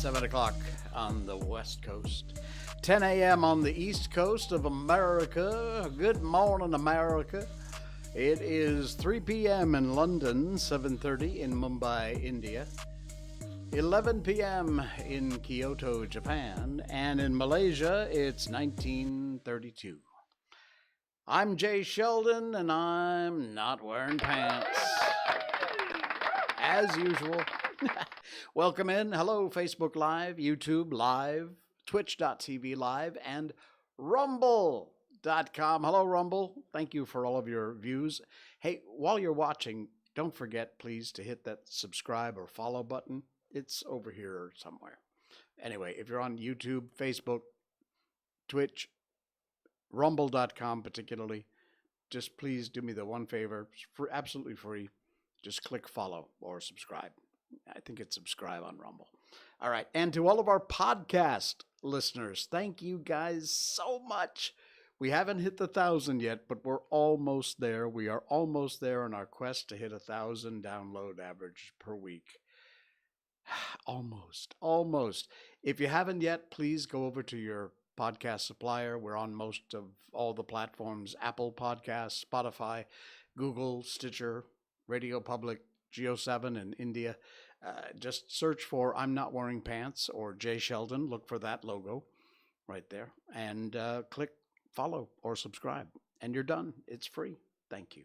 7 o'clock on the West Coast, 10 a.m. on the East Coast of America. Good morning, America. It is 3 p.m. in London, 7:30 in Mumbai, India, 11 p.m. in Kyoto, Japan, and in Malaysia, it's 1932. I'm Jay Sheldon, and I'm not wearing pants. As usual. Welcome in. Hello, Facebook Live, YouTube Live, Twitch.tv Live, and Rumble.com. Hello, Rumble. Thank you for all of your views. Hey, while you're watching, don't forget, please, to hit that subscribe or follow button. It's over here somewhere. Anyway, if you're on YouTube, Facebook, Twitch, Rumble.com particularly, just please do me the one favor, for absolutely free. Just click follow or subscribe. I think it's subscribe on Rumble. All right. And to all of our podcast listeners, thank you guys so much. We haven't hit the 1,000 yet, but we're almost there. We are almost there on our quest to hit 1,000 download average per week. Almost. If you haven't yet, please go over to your podcast supplier. We're on most of all the platforms: Apple Podcasts, Spotify, Google, Stitcher, Radio Public, Geo7 in India. Just search for I'm Not Wearing Pants or Jay Sheldon. Look for that logo right there and click follow or subscribe. And you're done. It's free. Thank you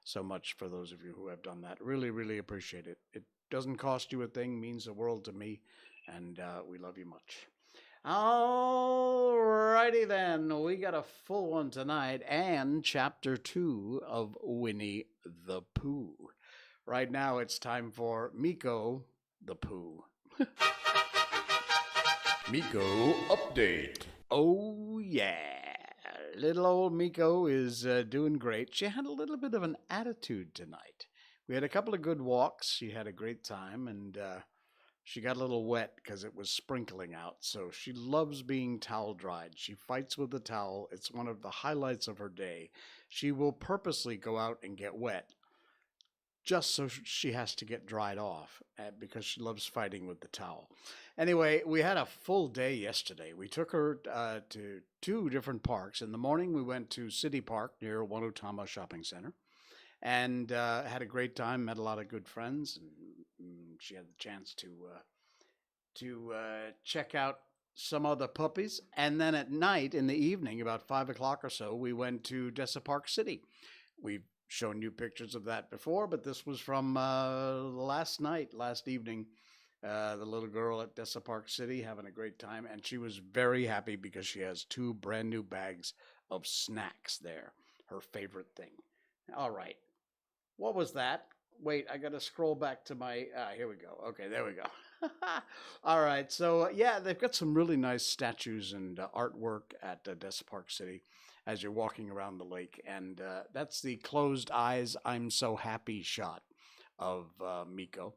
so much for those of you who have done that. Really, really appreciate it. It doesn't cost you a thing, means the world to me, and we love you much. All righty then. We got a full one tonight and chapter 2 of Winnie the Pooh. Right now it's time for Miko the Pooh. Miko update. Oh yeah. Little old Miko is doing great. She had a little bit of an attitude tonight. We had a couple of good walks. She had a great time, and she got a little wet because it was sprinkling out. So she loves being towel dried. She fights with the towel. It's one of the highlights of her day. She will purposely go out and get wet just so she has to get dried off because she loves fighting with the towel. Anyway, we had a full day yesterday. We took her to 2 different parks. In the morning, we went to City Park near Wanutama Shopping Center and had a great time, met a lot of good friends, and she had the chance to check out some other puppies. And then at night, in the evening, about 5 o'clock or so, we went to Gettr Park City. We've shown you pictures of that before, but this was from last evening. The little girl at Gettr Park City having a great time, and she was very happy because she has 2 brand new bags of snacks there, her favorite thing. All right. What was that? Wait, I got to scroll back to my, here we go. Okay, there we go. All right, so yeah, they've got some really nice statues and artwork at Gettr Park City as you're walking around the lake. And that's the closed eyes, I'm so happy shot of Miko.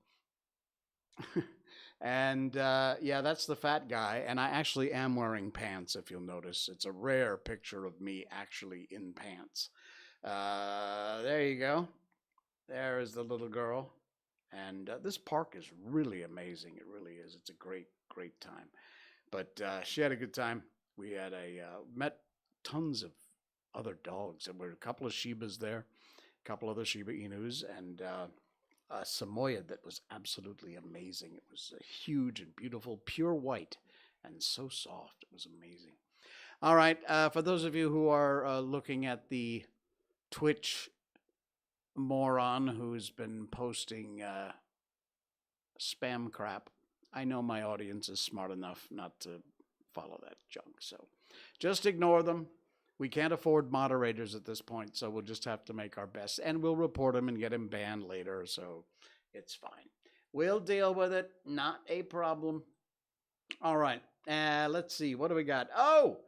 And yeah, that's the fat guy. And I actually am wearing pants, if you'll notice. It's a rare picture of me actually in pants. There you go. There is the little girl. And this park is really amazing. It really is. It's a great, great time. But she had a good time. We had met tons of other dogs. There were a couple of Shibas there, a couple other Shiba Inus, and a Samoyed that was absolutely amazing. It was huge and beautiful, pure white, and so soft. It was amazing. All right. For those of you who are looking at the Twitch moron who's been posting spam crap, I know my audience is smart enough not to follow that junk, so just ignore them. We can't afford moderators at this point, so we'll just have to make our best, and we'll report him and get him banned later, so it's fine. We'll deal with it. Not a problem. All right. Let's see. What do we got? Oh,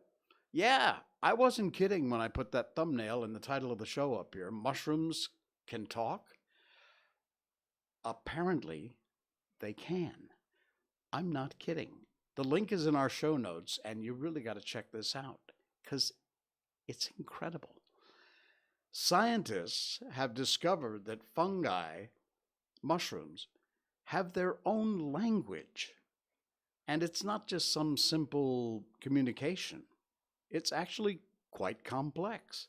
yeah. I wasn't kidding when I put that thumbnail in the title of the show up here. Mushrooms can talk? Apparently, they can. I'm not kidding. The link is in our show notes, and you really got to check this out because it's incredible. Scientists have discovered that fungi, mushrooms, have their own language. And it's not just some simple communication, it's actually quite complex.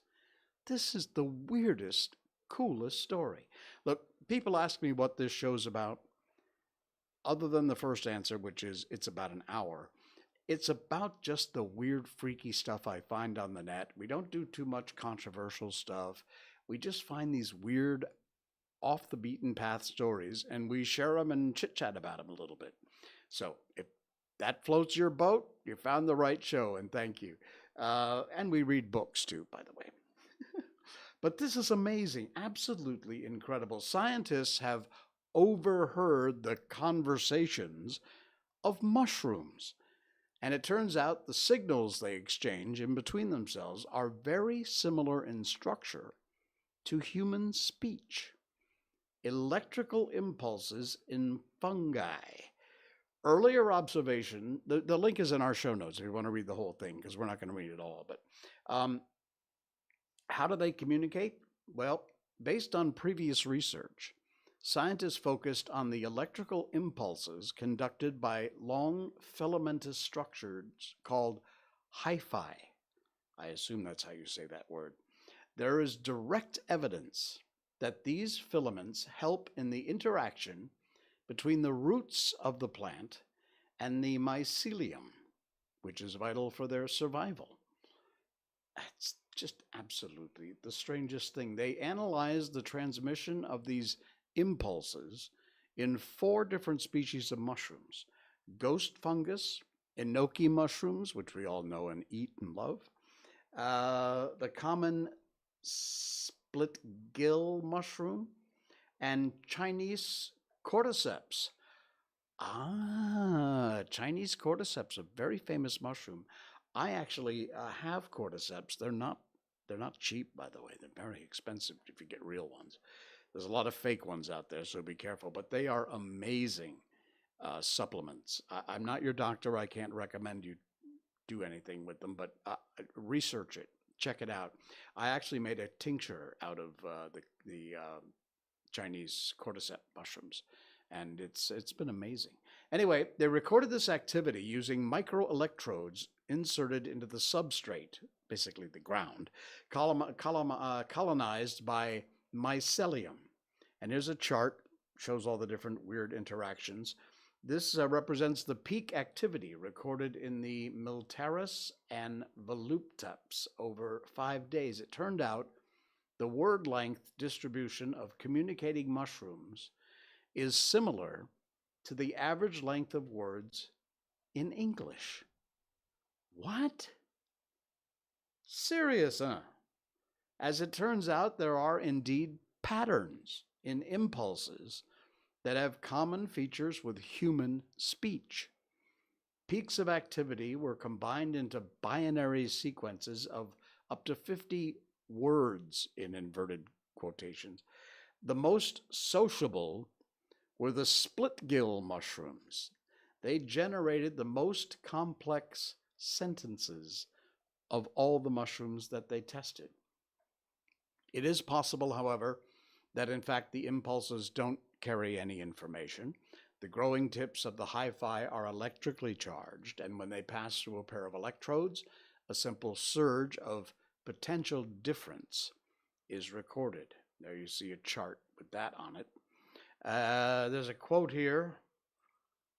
This is the weirdest, coolest story. Look, people ask me what this show's about, other than the first answer, which is it's about an hour. It's about just the weird, freaky stuff I find on the net. We don't do too much controversial stuff. We just find these weird, off the beaten path stories and we share them and chit chat about them a little bit. So if that floats your boat, you found the right show, and thank you. And we read books too, by the way. But this is amazing, absolutely incredible. Scientists have overheard the conversations of mushrooms. And it turns out the signals they exchange in between themselves are very similar in structure to human speech. Electrical impulses in fungi. Earlier observation, the link is in our show notes if you want to read the whole thing, because we're not going to read it all. But how do they communicate? Well, based on previous research, scientists focused on the electrical impulses conducted by long filamentous structures called hyphae. I assume that's how you say that word. There is direct evidence that these filaments help in the interaction between the roots of the plant and the mycelium, which is vital for their survival. That's just absolutely the strangest thing. They analyzed the transmission of these impulses in 4 different species of mushrooms: ghost fungus, enoki mushrooms, which we all know and eat and love, the common split gill mushroom, and Chinese cordyceps. Chinese cordyceps, a very famous mushroom. I actually have cordyceps. They're not cheap, by the way. They're very expensive if you get real ones. There's a lot of fake ones out there, so be careful. But they are amazing supplements. I'm not your doctor. I can't recommend you do anything with them, but research it. Check it out. I actually made a tincture out of the Chinese cordyceps mushrooms, and it's been amazing. Anyway, they recorded this activity using microelectrodes inserted into the substrate, basically the ground, colonized by mycelium. And here's a chart, shows all the different weird interactions. This represents the peak activity recorded in the Miltaris and Voluptups over 5 days. It turned out the word length distribution of communicating mushrooms is similar to the average length of words in English. What? Serious, huh? As it turns out, there are indeed patterns in impulses that have common features with human speech. Peaks of activity were combined into binary sequences of up to 50 words in inverted quotations. The most sociable were the split gill mushrooms. They generated the most complex sentences of all the mushrooms that they tested. It is possible, however, that in fact the impulses don't carry any information. The growing tips of the hyphae are electrically charged, and when they pass through a pair of electrodes, a simple surge of potential difference is recorded. There you see a chart with that on it. There's a quote here.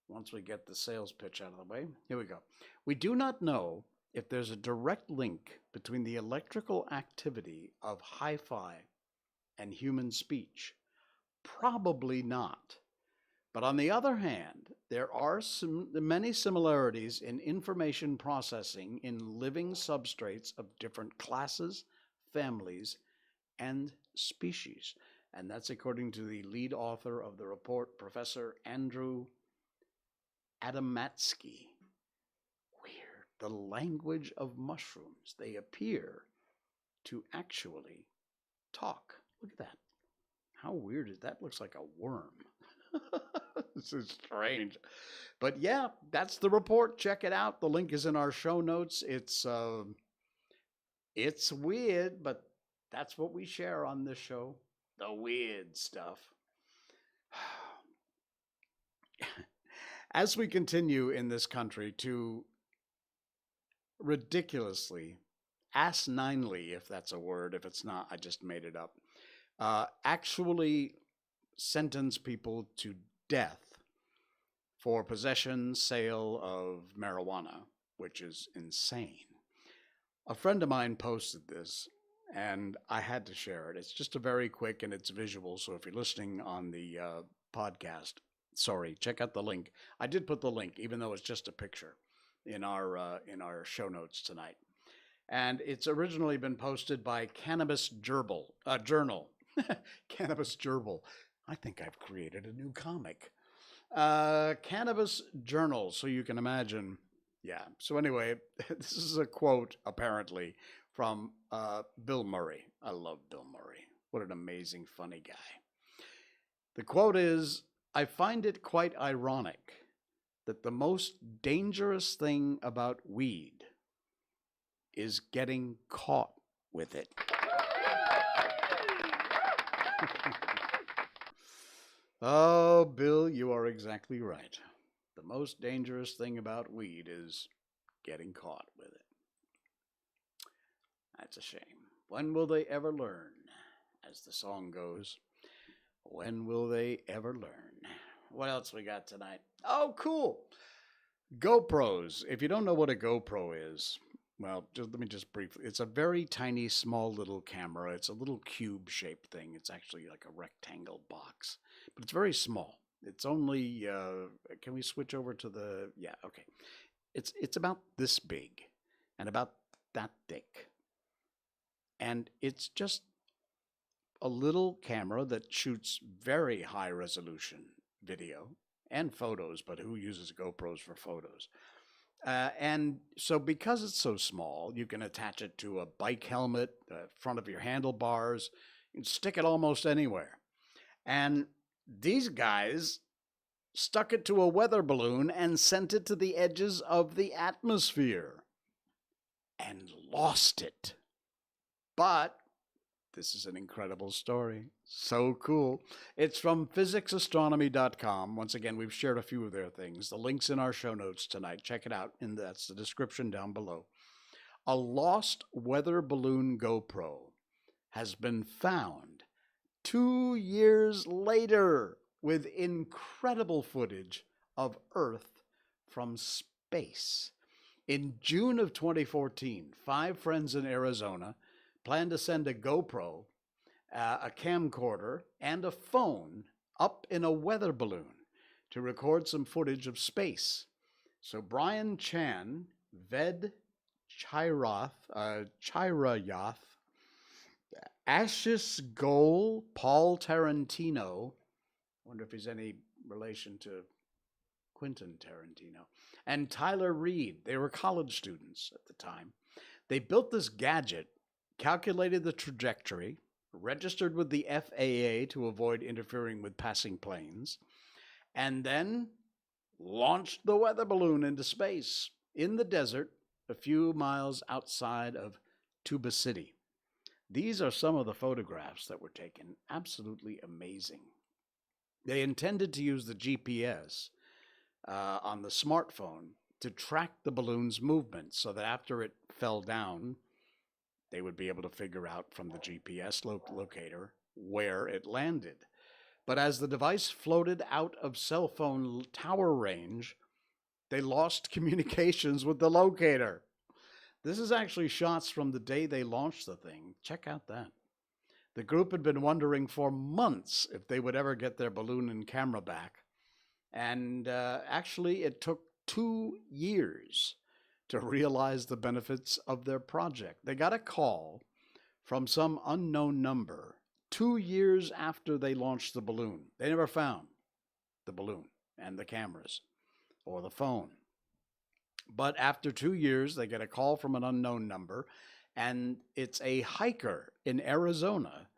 Once we get the sales pitch out of the way, here we go. We do not know if there's a direct link between the electrical activity of hyphae and human speech. Probably not. But on the other hand, there are many similarities in information processing in living substrates of different classes, families, and species. And that's according to the lead author of the report, Professor Andrew Adamatsky. Weird. The language of mushrooms. They appear to actually talk. Look at that. How weird is that? Looks like a worm. This is strange. But yeah, that's the report. Check it out. The link is in our show notes. It's weird, but that's what we share on this show. The weird stuff. As we continue in this country to ridiculously, asininely, if that's a word, if it's not, I just made it up, actually sentence people to death for possession, sale of marijuana, which is insane. A friend of mine posted this, and I had to share it. It's just a very quick and it's visual. So if you're listening on the podcast, sorry, check out the link. I did put the link, even though it's just a picture, in our show notes tonight. And it's originally been posted by Cannabis Journal. Cannabis Gerbil. I think I've created a new comic. Cannabis Journal, so you can imagine. Yeah. So anyway, this is a quote apparently from Bill Murray. I love Bill Murray. What an amazing, funny guy. The quote is, "I find it quite ironic that the most dangerous thing about weed is getting caught with it." Oh, Bill, you are exactly right. The most dangerous thing about weed is getting caught with it. That's a shame. When will they ever learn? As the song goes, when will they ever learn? What else we got tonight? Oh, cool. GoPros. If you don't know what a GoPro is, well, let me just briefly. It's a very tiny, small little camera. It's a little cube-shaped thing. It's actually like a rectangle box, but it's very small. It's only. Can we switch over to the? Yeah, okay. It's about this big, and about that thick, and it's just a little camera that shoots very high resolution video and photos. But who uses GoPros for photos? And so, because it's so small, you can attach it to a bike helmet, front of your handlebars. You can stick it almost anywhere. And these guys stuck it to a weather balloon and sent it to the edges of the atmosphere and lost it. But this is an incredible story. So cool. It's from physicsastronomy.com. Once again, we've shared a few of their things. The link's in our show notes tonight. Check it out, and that's the description down below. A lost weather balloon GoPro has been found 2 years later with incredible footage of Earth from space. In June of 2014, 5 friends in Arizona planned to send a GoPro, a camcorder, and a phone up in a weather balloon to record some footage of space. So Brian Chan, Ved Chirayath, Ashish Goel, Paul Tarantino, I wonder if he's any relation to Quentin Tarantino, and Tyler Reed. They were college students at the time. They built this gadget, calculated the trajectory, registered with the FAA to avoid interfering with passing planes, and then launched the weather balloon into space in the desert a few miles outside of Tuba City. These are some of the photographs that were taken. Absolutely amazing. They intended to use the GPS on the smartphone to track the balloon's movement so that after it fell down, they would be able to figure out from the GPS locator where it landed. But as the device floated out of cell phone tower range, they lost communications with the locator. This is actually shots from the day they launched the thing. Check out that. The group had been wondering for months if they would ever get their balloon and camera back. And actually, it took 2 years to realize the benefits of their project. They got a call from some unknown number 2 years after they launched the balloon. They never found the balloon and the cameras or the phone. But after 2 years, they get a call from an unknown number, and it's a hiker in Arizona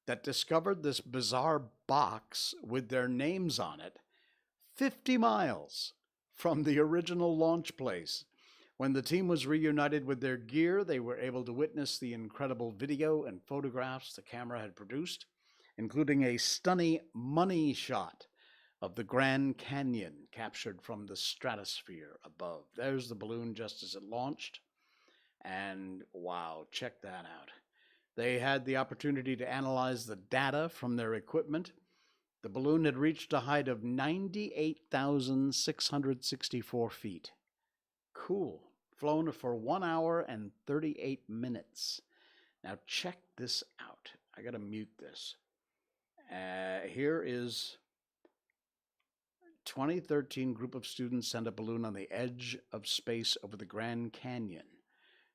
that discovered this bizarre box with their names on it 50 miles from the original launch place. When the team was reunited with their gear, they were able to witness the incredible video and photographs the camera had produced, including a stunning money shot of the Grand Canyon captured from the stratosphere above. There's the balloon just as it launched. And wow, check that out. They had the opportunity to analyze the data from their equipment. The balloon had reached a height of 98,664 feet. Cool. Flown for 1 hour and 38 minutes. Now check this out. I gotta mute this. Here is 2013 group of students sent a balloon on the edge of space over the Grand Canyon.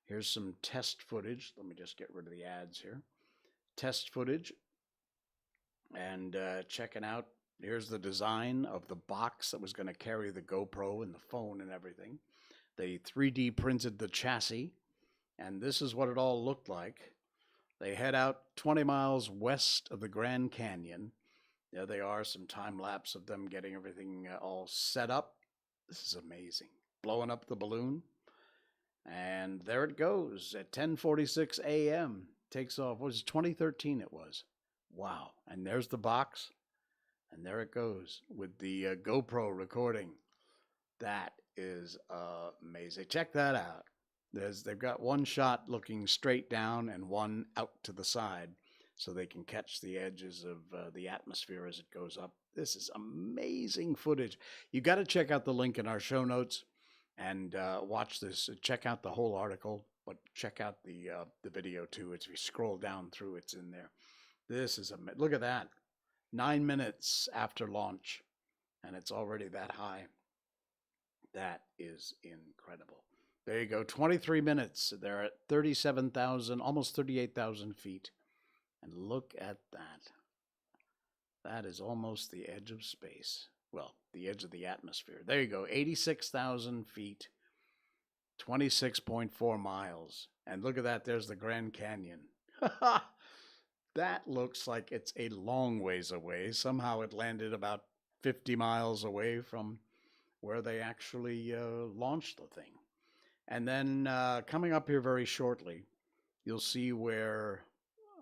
Here's some test footage. Let me just get rid of the ads here. Test footage. And checking out, here's the design of the box that was going to carry the GoPro and the phone and everything. They 3D printed the chassis, and this is what it all looked like. They head out 20 miles west of the Grand Canyon. There they are, some time lapse of them getting everything all set up. This is amazing. Blowing up the balloon. And there it goes at 10:46 a.m. Takes off. What was it, 2013 it was. Wow. And there's the box. And there it goes with the GoPro recording. That is amazing. Check that out. They've got one shot looking straight down and one out to the side so they can catch the edges of the atmosphere as it goes up. This is amazing footage. You got to check out the link in our show notes and watch this. Check out the whole article, but check out the video too. If you scroll down through, it's in there. This is look at that. 9 minutes after launch, and it's already that high. That is incredible. There you go, 23 minutes. They're at 37,000, almost 38,000 feet. And look at that. That is almost the edge of space. Well, the edge of the atmosphere. There you go, 86,000 feet, 26.4 miles. And look at that, there's the Grand Canyon. That looks like it's a long ways away. Somehow it landed about 50 miles away from where they actually launched the thing. And then coming up here very shortly, you'll see where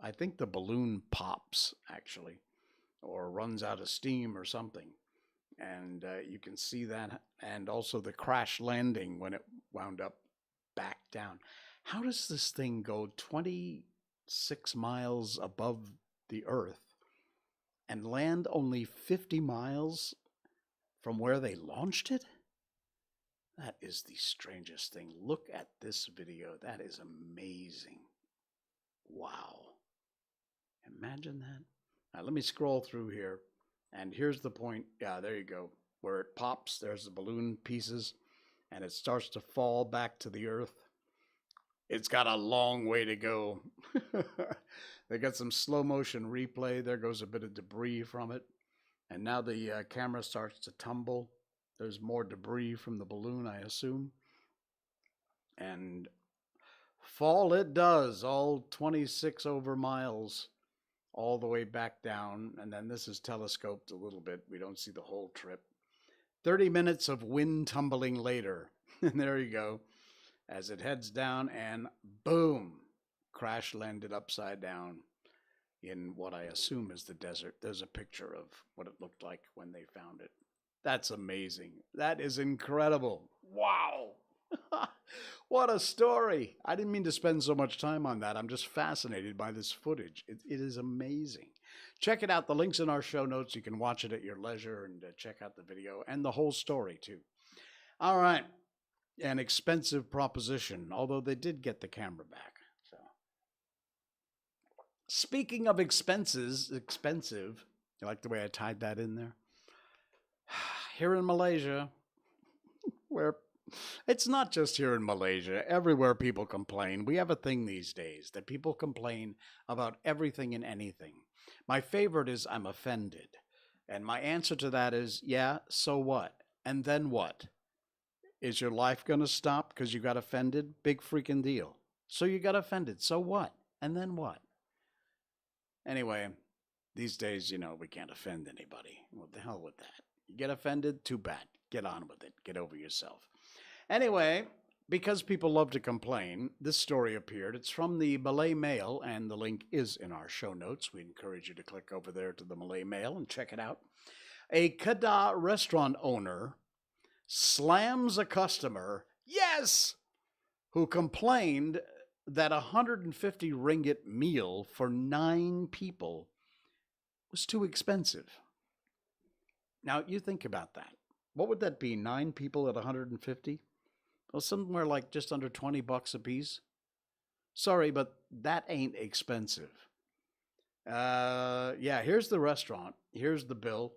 I think the balloon pops, actually, or runs out of steam or something. And you can see that, and also the crash landing when it wound up back down. How does this thing go 26 miles above the Earth and land only 50 miles from where they launched it? That is the strangest thing. Look at this video. That is amazing. Wow. Imagine that. Now, let me scroll through here. And here's the point. Yeah, there you go. Where it pops, there's the balloon pieces, and it starts to fall back to the Earth. It's got a long way to go. They got some slow motion replay. There goes a bit of debris from it. And now the camera starts to tumble. There's more debris from the balloon, I assume. And fall it does, all 26 over miles, all the way back down. And then this is telescoped a little bit. We don't see the whole trip. 30 minutes of wind tumbling later. And there you go. As it heads down and boom, crash landed upside down in what I assume is the desert. There's a picture of what it looked like when they found it. That's amazing. That is incredible. Wow. What a story. I didn't mean to spend so much time on that. I'm just fascinated by this footage. It is amazing. Check it out. The link's in our show notes. You can watch it at your leisure and check out the video and the whole story too. All right. An expensive proposition, although they did get the camera back. So, speaking of expensive, you like the way I tied that in there? Here in Malaysia, where it's not just here in Malaysia, everywhere people complain. We have a thing these days that people complain about everything and anything. My favorite is I'm offended. And my answer to that is, yeah, so what? And then what? Is your life going to stop because you got offended? Big freaking deal. So you got offended. So what? And then what? Anyway, these days, we can't offend anybody. What the hell with that? You get offended? Too bad. Get on with it. Get over yourself. Anyway, because people love to complain, this story appeared. It's from the Malay Mail, and the link is in our show notes. We encourage you to click over there to the Malay Mail and check it out. A Gettr restaurant owner slams a customer, yes, who complained that a 150 ringgit meal for 9 people was too expensive. Now, you think about that. What would that be? 9 people at 150? Well, somewhere like just under 20 bucks a piece. Sorry, but that ain't expensive. Yeah, here's the restaurant. Here's the bill.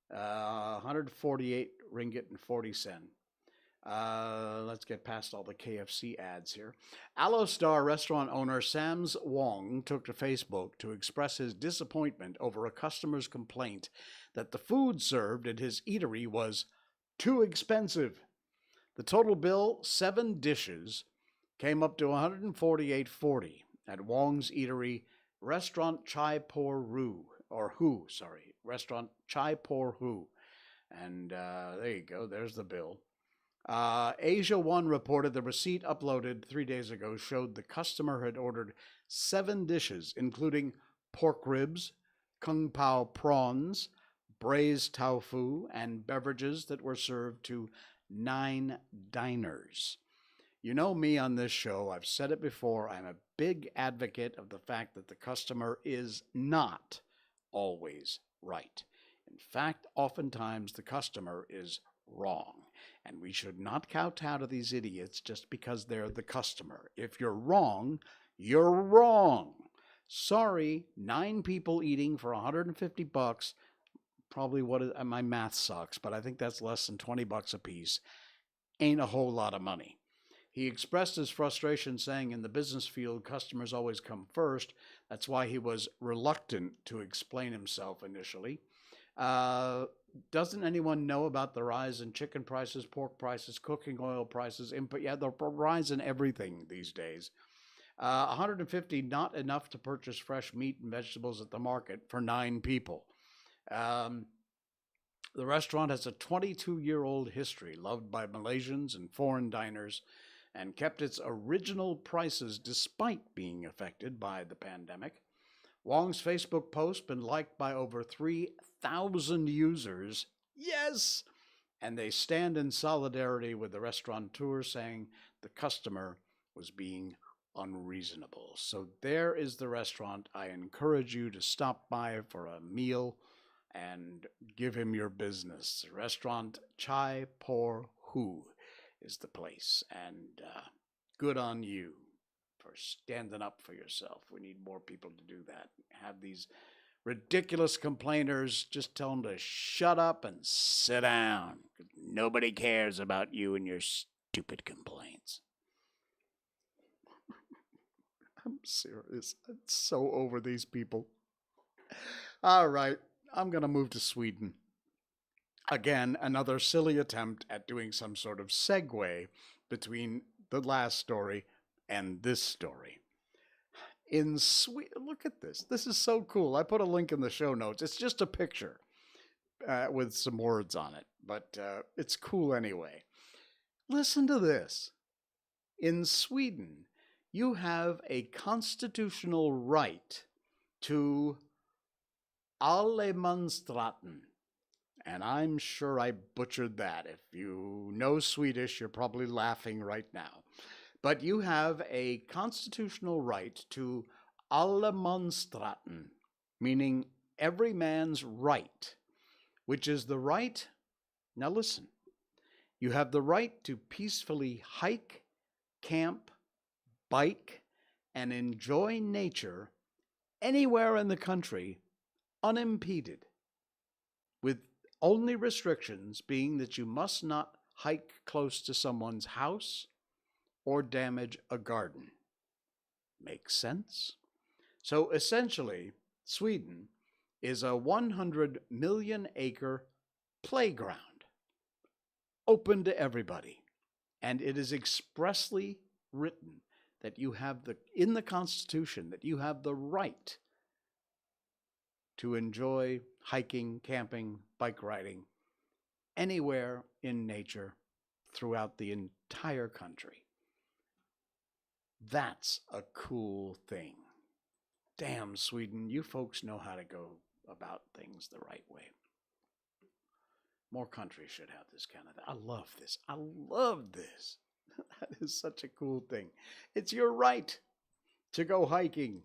148 ringgit and 40 cent. Let's get past all the KFC ads here. Alostar restaurant owner Sams Wong took to Facebook to express his disappointment over a customer's complaint that the food served at his eatery was too expensive. The total bill, 7 dishes, came up to 148.40 at Wong's eatery, Restaurant Chai Por Ru, or Hu, sorry, Restaurant Chai Por Hu. And there you go, there's the bill. Asia One reported the receipt uploaded 3 days ago showed the customer had ordered 7 dishes, including pork ribs, kung pao prawns, braised tofu, and beverages that were served to 9 diners. You know me on this show, I've said it before, I'm a big advocate of the fact that the customer is not always right. In fact, oftentimes the customer is wrong. And we should not kowtow to these idiots just because they're the customer. If you're wrong, you're wrong. Sorry, 9 people eating for 150 bucks. Probably my math sucks, but I think that's less than 20 bucks a piece. Ain't a whole lot of money. He expressed his frustration, saying in the business field, customers always come first. That's why he was reluctant to explain himself initially. Doesn't anyone know about the rise in chicken prices, pork prices, cooking oil prices, input? Yeah, the rise in everything these days. 150, not enough to purchase fresh meat and vegetables at the market for 9 people. The restaurant has a 22-year-old history, loved by Malaysians and foreign diners, and kept its original prices despite being affected by the pandemic. Wong's Facebook post been liked by over 3,000 users. Yes! And they stand in solidarity with the restaurateur, saying the customer was being unreasonable. So there is the restaurant. I encourage you to stop by for a meal and give him your business. Restaurant Chai Por Hu is the place. And good on you for standing up for yourself. We need more people to do that. Have these ridiculous complainers, just tell them to shut up and sit down. Nobody cares about you and your stupid complaints. I'm serious. I'm so over these people. All right, I'm going to move to Sweden. Again, another silly attempt at doing some sort of segue between the last story and this story. In Sweden, look at this. This is so cool. I put a link in the show notes. It's just a picture with some words on it, but it's cool anyway. Listen to this. In Sweden, you have a constitutional right to allemansrätten. And I'm sure I butchered that. If you know Swedish, you're probably laughing right now. But you have a constitutional right to allemansrätten, meaning every man's right, which is the right. Now listen, you have the right to peacefully hike, camp, bike, and enjoy nature anywhere in the country unimpeded, with only restrictions being that you must not hike close to someone's house or damage a garden. Makes sense? So essentially, Sweden is a 100 million acre playground open to everybody. And it is expressly written that you have in the Constitution that you have the right to enjoy hiking, camping, bike riding anywhere in nature throughout the entire country. That's a cool thing. Damn, Sweden, you folks know how to go about things the right way. More countries should have this kind of thing. I love this. I love this. That is such a cool thing. It's your right to go hiking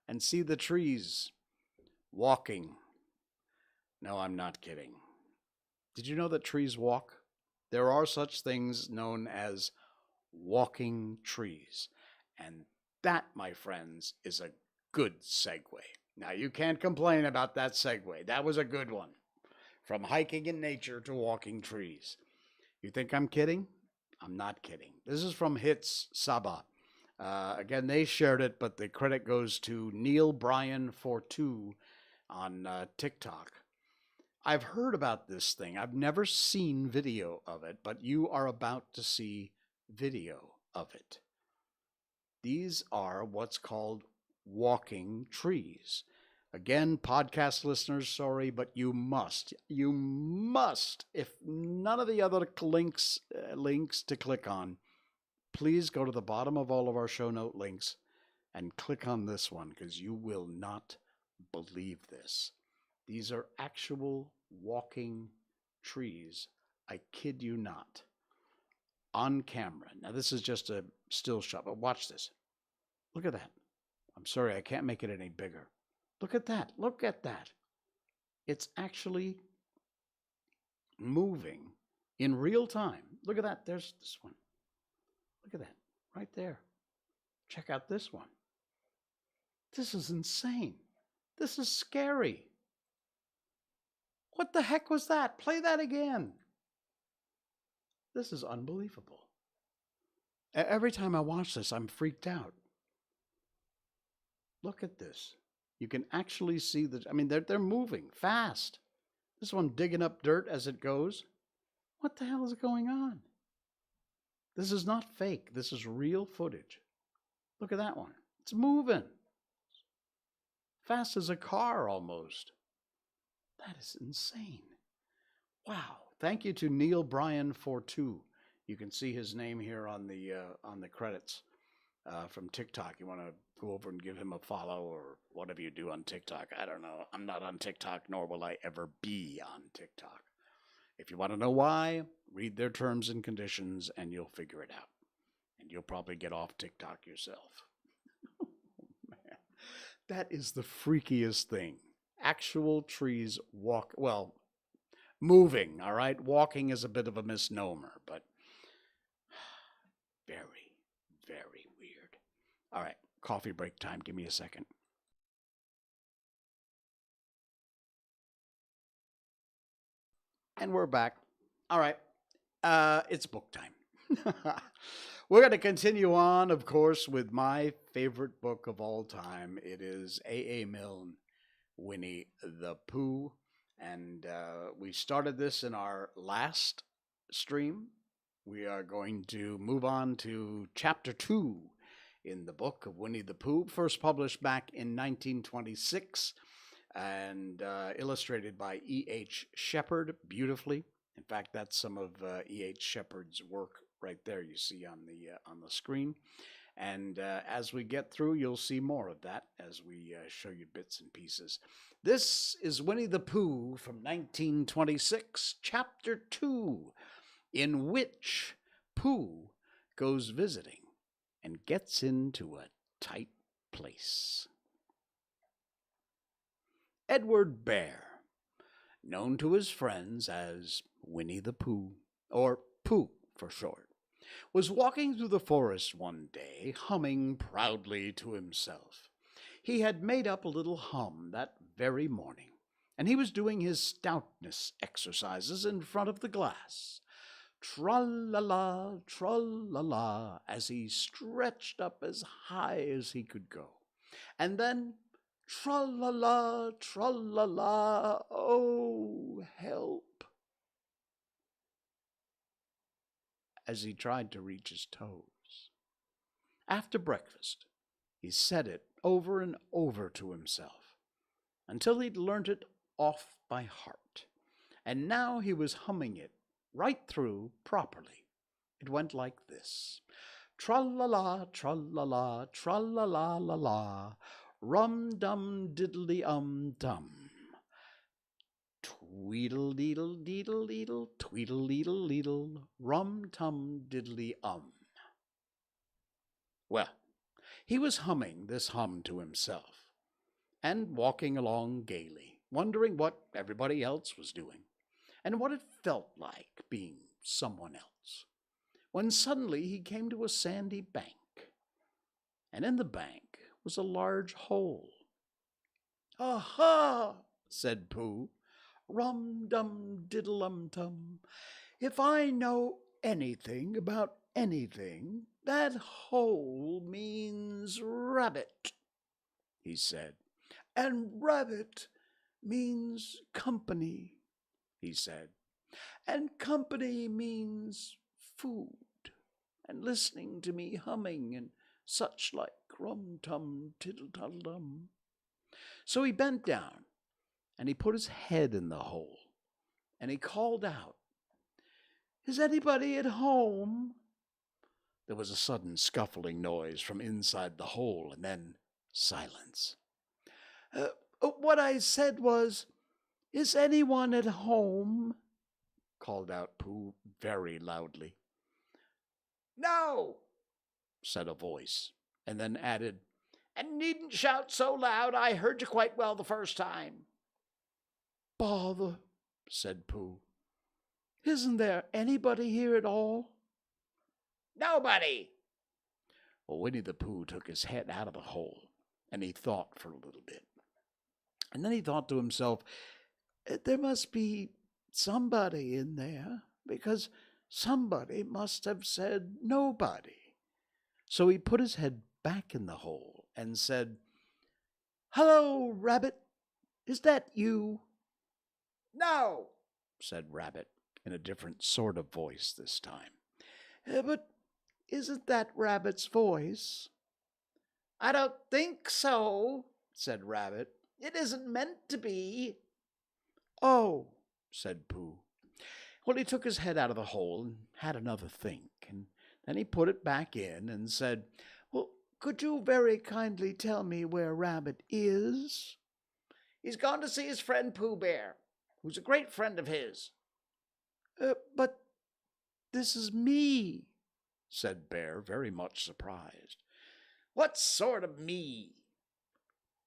and see the trees, walking. No, I'm not kidding. Did you know that trees walk? There are such things known as walking trees. And that, my friends, is a good segue. Now, you can't complain about that segue. That was a good one. From hiking in nature to walking trees. You think I'm kidding? I'm not kidding. This is from Hits Saba. Again, they shared it, but the credit goes to Neil Bryan 42 on TikTok. I've heard about this thing. I've never seen video of it, but you are about to see video of it. These are what's called walking trees. Again, podcast listeners, sorry, but you must, if none of the other links to click on, please go to the bottom of all of our show note links and click on this one, because you will not believe this. These are actual walking trees. I kid you not. On camera. Now, this is just a still shot, but watch this. Look at that. I'm sorry, I can't make it any bigger. Look at that. Look at that. It's actually moving in real time. Look at that. There's this one. Look at that. Right there. Check out this one. This is insane. This is scary. What the heck was that? Play that again. This is unbelievable. Every time I watch this, I'm freaked out. Look at this. You can actually see that. I mean, they're moving fast. This one digging up dirt as it goes. What the hell is going on? This is not fake. This is real footage. Look at that one. It's moving. Fast as a car almost. That is insane. Wow. Thank you to Neil Bryan 42. You can see his name here on the credits from TikTok. You want to go over and give him a follow or whatever you do on TikTok. I don't know. I'm not on TikTok, nor will I ever be on TikTok. If you want to know why, read their terms and conditions and you'll figure it out. And you'll probably get off TikTok yourself. Oh, man. That is the freakiest thing. Actual trees moving, all right? Walking is a bit of a misnomer, but very, very weird. All right, coffee break time. Give me a second. And we're back. All right, it's book time. We're going to continue on, of course, with my favorite book of all time. It is A.A. Milne, Winnie the Pooh. And we started this in our last stream. We are going to move on to chapter 2 in the book of Winnie the Pooh, first published back in 1926 and illustrated by E.H. Shepard beautifully. In fact, that's some of E.H. Shepard's work right there you see on the screen. And as we get through, you'll see more of that as we show you bits and pieces. This is Winnie the Pooh from 1926, Chapter 2, in which Pooh goes visiting and gets into a tight place. Edward Bear, known to his friends as Winnie the Pooh, or Pooh for short, was walking through the forest one day, humming proudly to himself. He had made up a little hum that very morning, and he was doing his stoutness exercises in front of the glass. Tra-la-la, tra-la-la, as he stretched up as high as he could go. And then, tra-la-la, tra-la-la, oh, help, as he tried to reach his toes. After breakfast, he said it over and over to himself, until he'd learnt it off by heart. And now he was humming it right through properly. It went like this. Tra-la-la, tra-la-la, tra-la-la-la-la, rum-dum-diddly-um-dum. Weedle-deedle-deedle-deedle, tweedle-deedle-deedle, rum-tum-diddly-um. Well, he was humming this hum to himself, and walking along gaily, wondering what everybody else was doing, and what it felt like being someone else, when suddenly he came to a sandy bank, and in the bank was a large hole. "Aha!" said Pooh. "Rum-dum-diddle-um-tum. If I know anything about anything, that hole means rabbit," he said. "And rabbit means company," he said. "And company means food, and listening to me humming and such like rum-tum-tiddle-tuddle-dum." So he bent down, and he put his head in the hole, and he called out, "Is anybody at home?" There was a sudden scuffling noise from inside the hole, and then silence. What I said was, "Is anyone at home?" called out Pooh very loudly. "No," said a voice, and then added, "And needn't shout so loud. I heard you quite well the first time." "Bother," said Pooh. "Isn't there anybody here at all?" "Nobody." Well, Winnie the Pooh took his head out of the hole, and he thought for a little bit. And then he thought to himself, "There must be somebody in there, because somebody must have said nobody." So he put his head back in the hole and said, "Hello, Rabbit. Is that you?" "No," said Rabbit, in a different sort of voice this time. "But isn't that Rabbit's voice?" "I don't think so," said Rabbit. "It isn't meant to be." "Oh," said Pooh. Well, he took his head out of the hole and had another think, and then he put it back in and said, "Well, could you very kindly tell me where Rabbit is?" "He's gone to see his friend Pooh Bear, who's a great friend of his." But this is me," said Bear, very much surprised. "What sort of me?"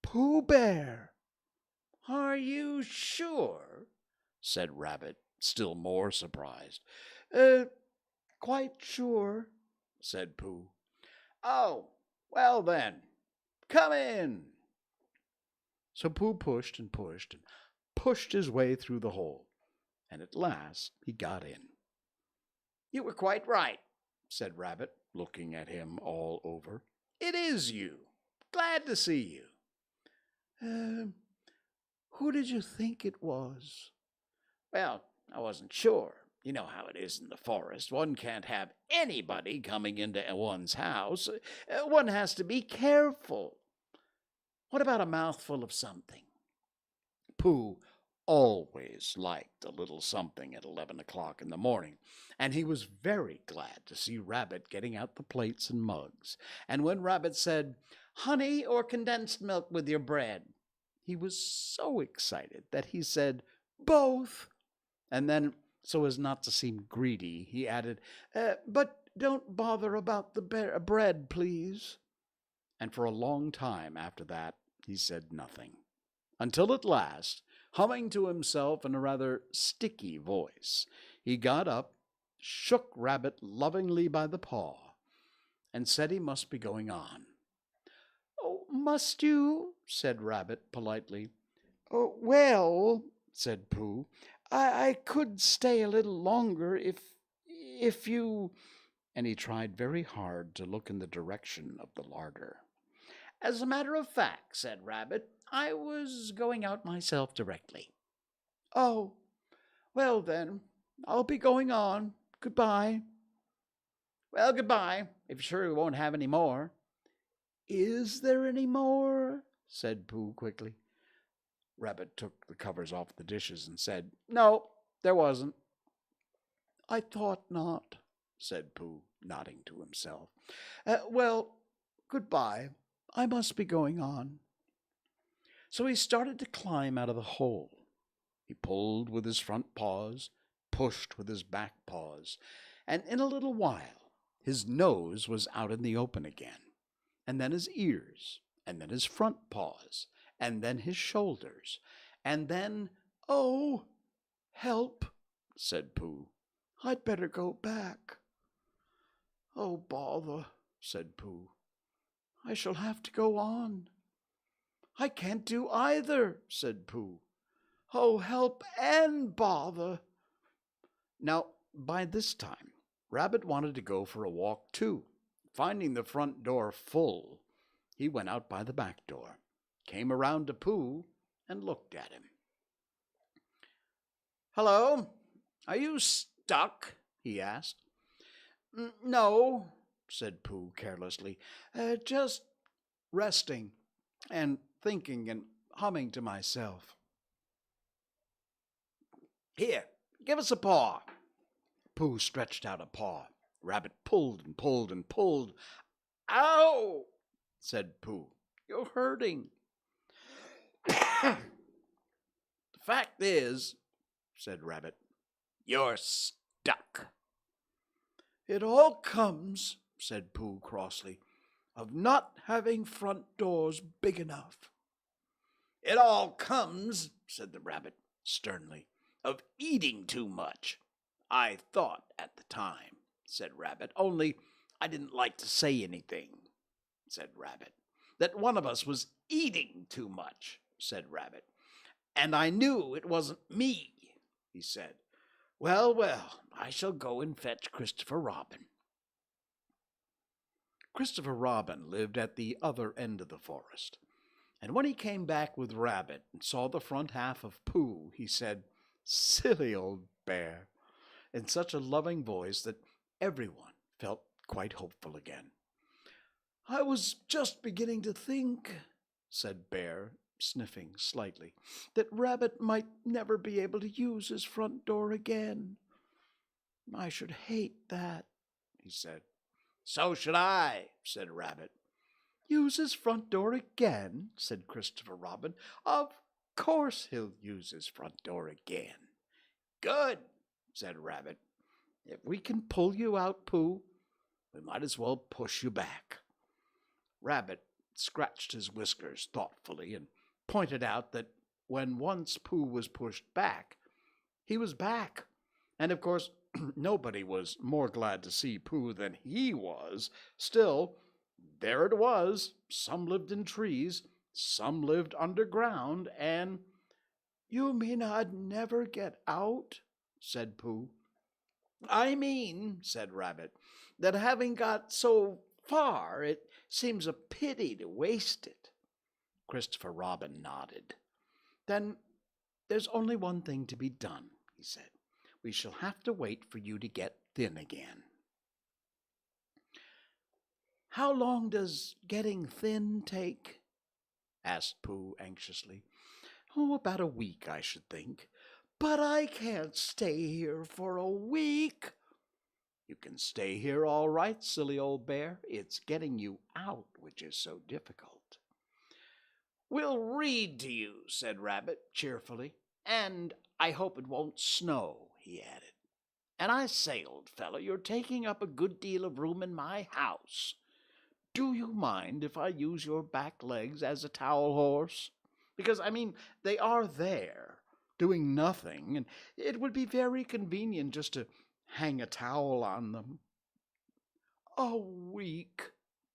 "Pooh Bear." "Are you sure?" said Rabbit, still more surprised. Quite sure," said Pooh. "Oh, well then, come in." So Pooh pushed and pushed and pushed his way through the hole, and at last he got in. "You were quite right," said Rabbit, looking at him all over. "It is you. Glad to see you." Who did you think it was?" "Well, I wasn't sure. You know how it is in the forest. One can't have anybody coming into one's house. One has to be careful. What about a mouthful of something?" Pooh always liked a little something at 11 o'clock in the morning, and he was very glad to see Rabbit getting out the plates and mugs. And when Rabbit said, "Honey or condensed milk with your bread?" he was so excited that he said, "Both." And then, so as not to seem greedy, he added, "But don't bother about the bread, please." And for a long time after that, he said nothing, until at last, humming to himself in a rather sticky voice, he got up, shook Rabbit lovingly by the paw, and said he must be going on. "Oh, must you?" said Rabbit politely. "Oh, well," said Pooh, I could stay a little longer if you—" and he tried very hard to look in the direction of the larder. "As a matter of fact," said Rabbit, "I was going out myself directly." "Oh, well then, I'll be going on. Goodbye." "Well, goodbye, if you're sure you won't have any more." "Is there any more?" said Pooh quickly. Rabbit took the covers off the dishes and said, "No, there wasn't." "I thought not," said Pooh, nodding to himself. "Well, goodbye. I must be going on." So he started to climb out of the hole. He pulled with his front paws, pushed with his back paws, and in a little while his nose was out in the open again, and then his ears, and then his front paws, and then his shoulders, and then, "Oh, help," said Pooh. "I'd better go back." "Oh, bother," said Pooh. "I shall have to go on." "I can't do either," said Pooh. "Oh, help and bother." Now, by this time, Rabbit wanted to go for a walk too. Finding the front door full, he went out by the back door, came around to Pooh, and looked at him. "Hello, are you stuck?" he asked. "No," said Pooh carelessly, "just resting and thinking and humming to myself." "Here, give us a paw." Pooh stretched out a paw. Rabbit pulled and pulled and pulled. "Ow!" said Pooh. "You're hurting." "The fact is," said Rabbit, "you're stuck." "It all comes," said Pooh crossly, "of not having front doors big enough." "It all comes," said the Rabbit sternly, "of eating too much." "I thought at the time," said Rabbit, "only I didn't like to say anything," said Rabbit. "That one of us was eating too much," said Rabbit. "And I knew it wasn't me," he said. "Well, well, I shall go and fetch Christopher Robin." Christopher Robin lived at the other end of the forest, and when he came back with Rabbit and saw the front half of Pooh, he said, "Silly old bear," in such a loving voice that everyone felt quite hopeful again. "I was just beginning to think," said Bear, sniffing slightly, "that Rabbit might never be able to use his front door again. I should hate that," he said. "So should I," said Rabbit. "Use his front door again?" said Christopher Robin. "Of course he'll use his front door again." "Good," said Rabbit. "If we can pull you out, Pooh, we might as well push you back." Rabbit scratched his whiskers thoughtfully and pointed out that when once Pooh was pushed back, he was back. And of course, nobody was more glad to see Pooh than he was. Still, there it was. Some lived in trees, some lived underground, and "You mean I'd never get out?" said Pooh. "I mean," said Rabbit, "that having got so far, it seems a pity to waste it." Christopher Robin nodded. "Then there's only one thing to be done," he said. "We shall have to wait for you to get thin again." "How long does getting thin take?" asked Pooh anxiously. "Oh, about a week, I should think." "But I can't stay here for a week." "You can stay here all right, silly old bear. It's getting you out which is so difficult." "We'll read to you," said Rabbit cheerfully. "And I hope it won't snow," he added. "And I say, old fellow, you're taking up a good deal of room in my house. Do you mind if I use your back legs as a towel horse? Because, I mean, they are there, doing nothing, and it would be very convenient just to hang a towel on them." "A week,"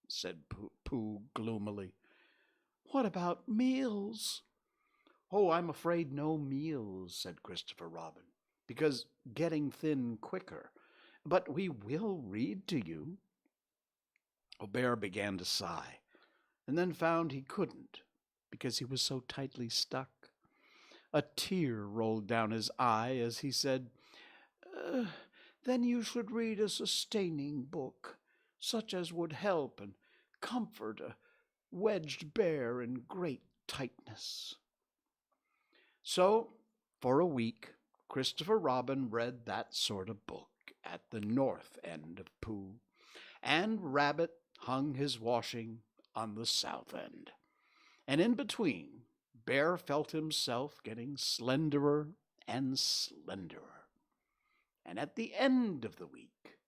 said Pooh gloomily. "What about meals?" "Oh, I'm afraid no meals," said Christopher Robin, "because getting thin quicker. But we will read to you." A bear began to sigh, and then found he couldn't, because he was so tightly stuck. A tear rolled down his eye as he said, "Then you should read a sustaining book, such as would help and comfort a wedged bear in great tightness." So, for a week, Christopher Robin read that sort of book at the north end of Pooh, and Rabbit hung his washing on the south end. And in between, Bear felt himself getting slenderer and slenderer. And at the end of the week,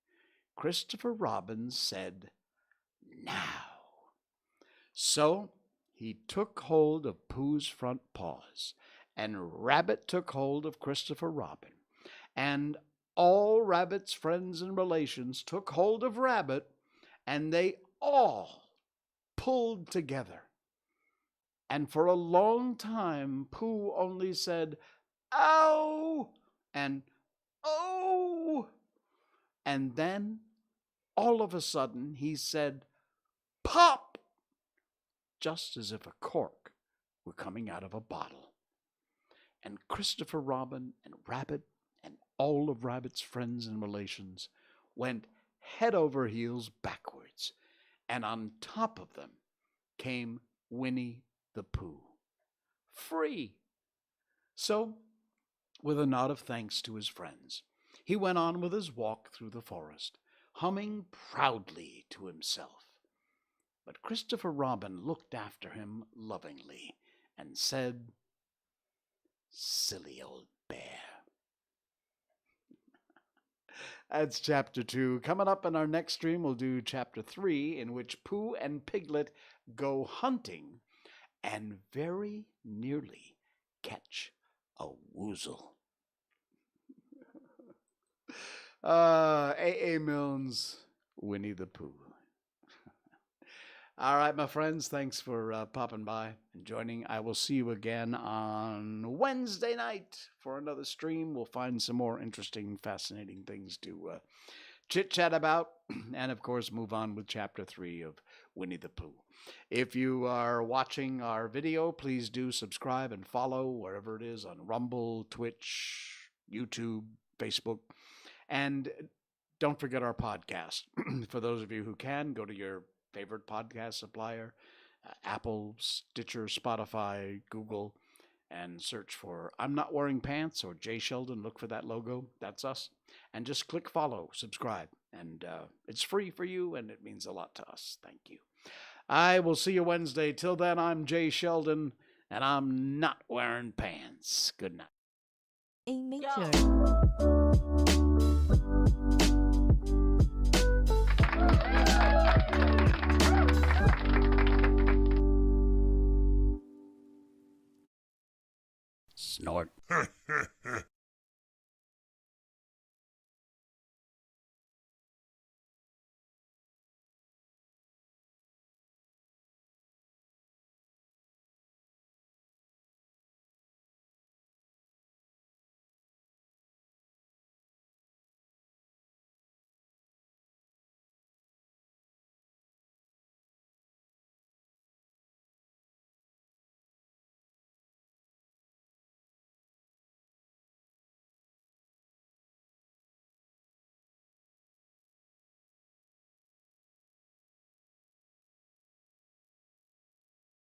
Christopher Robin said, "Now." So he took hold of Pooh's front paws, and Rabbit took hold of Christopher Robin, and all Rabbit's friends and relations took hold of Rabbit, and they all pulled together. And for a long time, Pooh only said, "Ow!" and "Oh!" And then, all of a sudden, he said, "Pop!" just as if a cork were coming out of a bottle. And Christopher Robin and Rabbit and all of Rabbit's friends and relations went head over heels backwards, and on top of them came Winnie the Pooh, free. So, with a nod of thanks to his friends, he went on with his walk through the forest, humming proudly to himself. But Christopher Robin looked after him lovingly and said, "Silly old bear." That's chapter 2. Coming up in our next stream, we'll do chapter 3, in which Pooh and Piglet go hunting and very nearly catch a woozle. A.A. Milne's Winnie the Pooh. All right, my friends, thanks for popping by and joining. I will see you again on Wednesday night for another stream. We'll find some more interesting, fascinating things to chit-chat about, and of course move on with chapter 3 of Winnie the Pooh. If you are watching our video, please do subscribe and follow wherever it is on Rumble, Twitch, YouTube, Facebook, and don't forget our podcast. For those of you who can, go to your favorite podcast supplier, Apple, Stitcher, Spotify, Google, and search for I'm Not Wearing Pants or Jay Sheldon. Look for that logo. That's us. And just click follow, subscribe. And it's free for you, and it means a lot to us. Thank you. I will see you Wednesday. Till then, I'm Jay Sheldon, and I'm not wearing pants. Good night. A major. Snort.